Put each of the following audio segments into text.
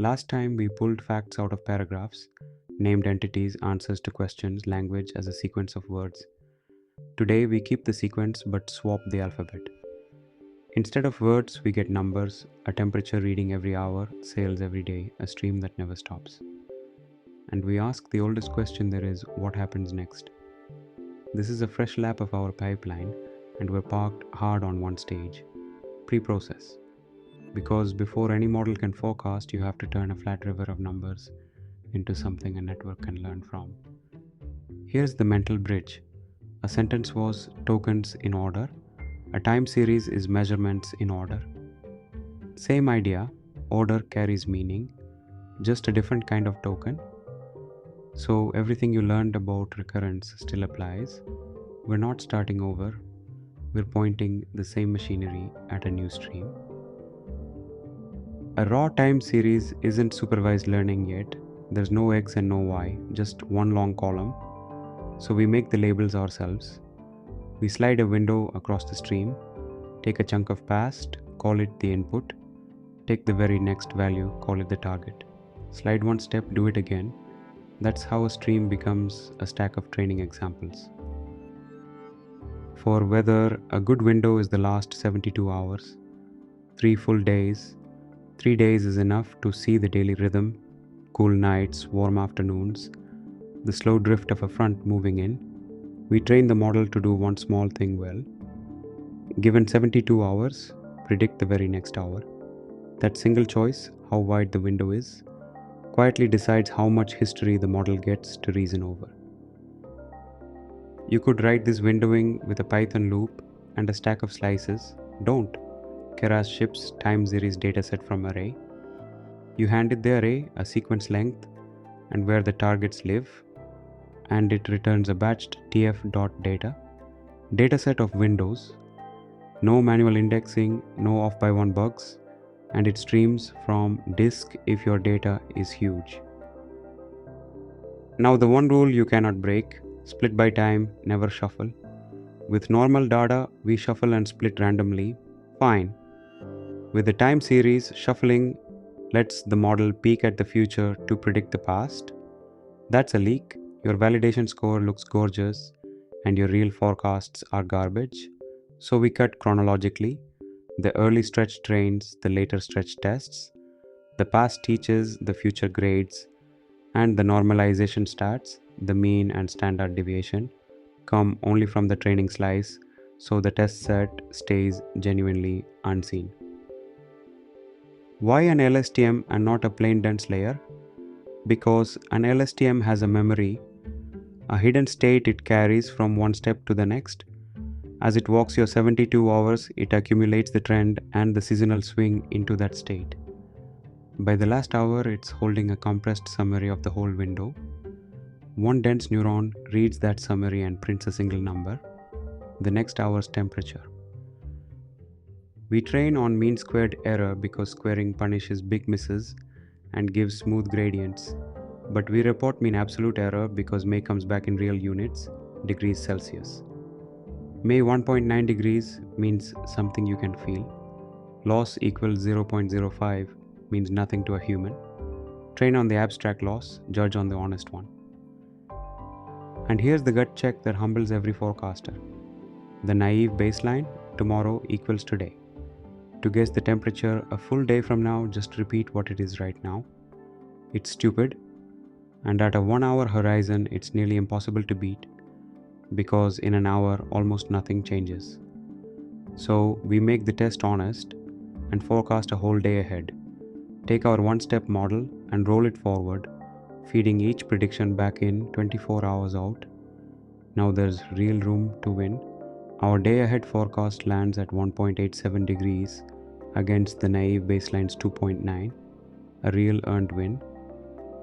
Last time we pulled facts out of paragraphs, named entities, answers to questions, language as a sequence of words. Today we keep the sequence but swap the alphabet. Instead of words, we get numbers, a temperature reading every hour, sales every day, a stream that never stops. And we ask the oldest question there is, what happens next? This is a fresh lap of our pipeline, and we're parked hard on one stage, Preprocess. Because before any model can forecast, you have to turn a flat river of numbers into something a network can learn from. Here's the mental bridge. A sentence was tokens in order. A time series is measurements in order. Same idea, order carries meaning, just a different kind of token. So everything you learned about recurrence still applies. We're not starting over, we're pointing the same machinery at a new stream. A raw time series isn't supervised learning yet. There's no X and no Y, just one long column. So we make the labels ourselves. We slide a window across the stream, take a chunk of past, call it the input, take the very next value, call it the target. Slide one step, do it again. That's how a stream becomes a stack of training examples. For whether a good window is the last 72 hours, 3 full days, 3 days is enough to see the daily rhythm, cool nights, warm afternoons, the slow drift of a front moving in. We train the model to do one small thing well. Given 72 hours, predict the very next hour. That single choice, how wide the window is, quietly decides how much history the model gets to reason over. You could write this windowing with a Python loop and a stack of slices. Don't. Keras ships time series dataset from array. You hand it the array, a sequence length, and where the targets live, and it returns a batched tf.data. Dataset of windows, no manual indexing, no off by one bugs, and it streams from disk if your data is huge. Now the one rule you cannot break, split by time, never shuffle. With normal data, we shuffle and split randomly, fine. With the time series, shuffling lets the model peek at the future to predict the past. That's a leak. Your validation score looks gorgeous and your real forecasts are garbage. So we cut chronologically. The early stretch trains, the later stretch tests. The past teaches, the future grades. And the normalization stats, the mean and standard deviation, come only from the training slice, so the test set stays genuinely unseen. Why an LSTM and not a plain dense layer? Because an LSTM has a memory, a hidden state it carries from one step to the next. As it walks your 72 hours, it accumulates the trend and the seasonal swing into that state. By the last hour, it's holding a compressed summary of the whole window. One dense neuron reads that summary and prints a single number, the next hour's temperature. We train on mean squared error because squaring punishes big misses and gives smooth gradients, but we report mean absolute error because May comes back in real units, degrees Celsius. May 1.9 degrees means something you can feel. Loss equals 0.05 means nothing to a human. Train on the abstract loss, judge on the honest one. And here's the gut check that humbles every forecaster. The naive baseline, tomorrow equals today. To guess the temperature a full day from now, just repeat what it is right now. It's stupid, and at a 1 hour horizon, it's nearly impossible to beat, because in an hour, almost nothing changes. So we make the test honest and forecast a whole day ahead. Take our one-step model and roll it forward, feeding each prediction back in 24 hours out. Now there's real room to win. Our day ahead forecast lands at 1.87 degrees against the naive baseline's 2.9, a real earned win.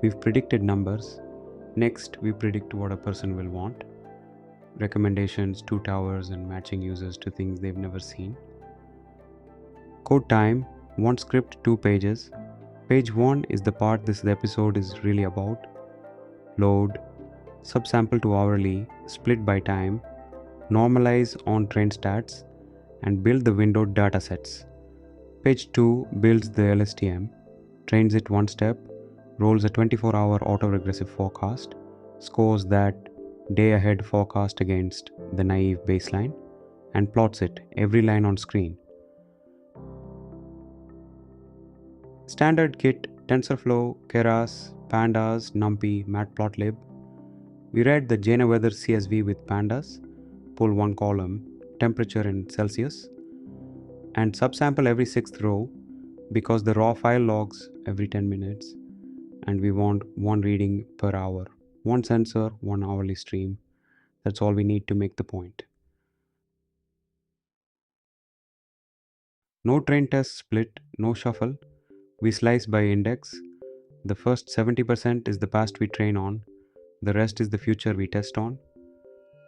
We've predicted numbers. Next, we predict what a person will want. Recommendations, 2 towers, and matching users to things they've never seen. Code time, one script, 2 pages. Page 1 is the part this episode is really about. Load, subsample to hourly, split by time, normalize on train stats, and build the windowed datasets. Page 2 builds the LSTM. trains it one step, rolls a 24-hour autoregressive forecast, scores that day ahead forecast against the naive baseline, and plots it, every line on screen. Standard kit TensorFlow, Keras, Pandas, NumPy, Matplotlib. We read the Jena weather CSV with Pandas, pull one column, temperature in Celsius, and subsample every sixth row because the raw file logs every 10 minutes and we want one reading per hour. One sensor, one hourly stream. That's all we need to make the point. No train test split, no shuffle. We slice by index. The first 70% is the past we train on, the rest is the future we test on.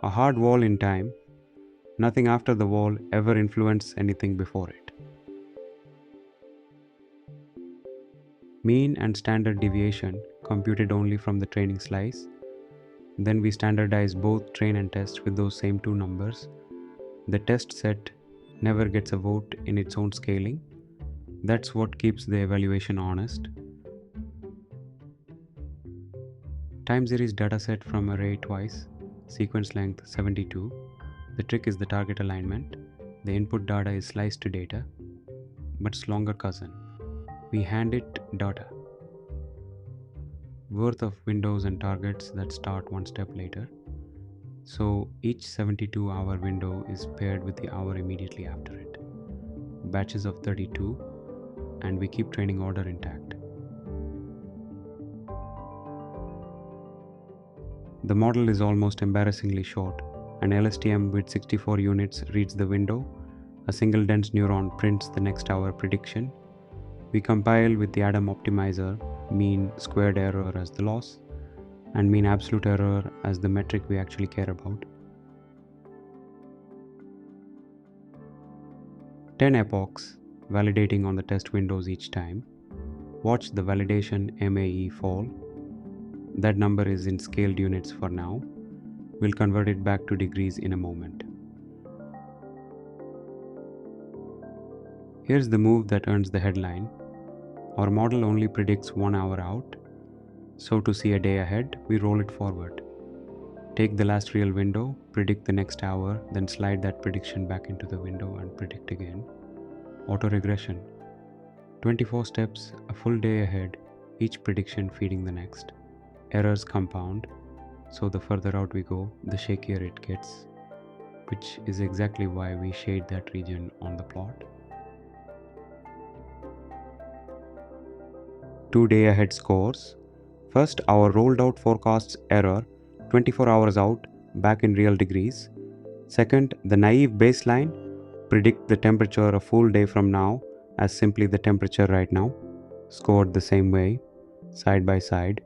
A hard wall in time. Nothing after the wall ever influenced anything before it. Mean and standard deviation computed only from the training slice. Then we standardize both train and test with those same two numbers. The test set never gets a vote in its own scaling. That's what keeps the evaluation honest. Time series dataset from array twice, sequence length 72. The trick is the target alignment. The input data is sliced to data, but its longer cousin. We hand it data, worth of windows and targets that start one step later. So each 72-hour window is paired with the hour immediately after it. Batches of 32, and we keep training order intact. The model is almost embarrassingly short. An LSTM with 64 units reads the window. A single dense neuron prints the next hour prediction. We compile with the Adam optimizer, mean squared error as the loss, and mean absolute error as the metric we actually care about. 10 epochs, validating on the test windows each time. Watch the validation MAE fall. That number is in scaled units for now. We'll convert it back to degrees in a moment. Here's the move that earns the headline. Our model only predicts 1 hour out, so to see a day ahead, we roll it forward. Take the last real window, predict the next hour, then slide that prediction back into the window and predict again. Autoregression. 24 steps, a full day ahead, each prediction feeding the next. Errors compound, so the further out we go, the shakier it gets, which is exactly why we shade that region on the plot. 2 day ahead scores. First, our rolled out forecasts error 24 hours out, back in real degrees. Second, the naive baseline predict the temperature a full day from now as simply the temperature right now, scored the same way, side by side.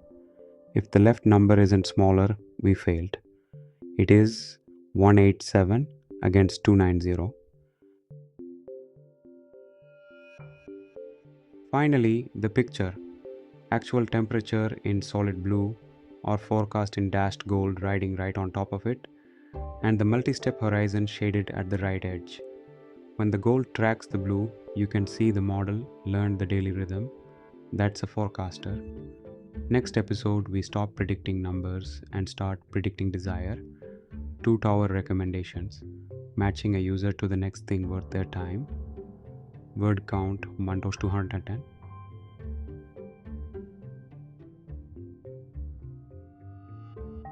If the left number isn't smaller, we failed. It is 187 against 290. Finally, the picture. Actual temperature in solid blue or forecast in dashed gold riding right on top of it, and the multi-step horizon shaded at the right edge. When the gold tracks the blue, you can see the model learned the daily rhythm. That's a forecaster. Next episode, we stop predicting numbers and start predicting desire. 2 tower recommendations, matching a user to the next thing worth their time. Word count 1 to 210.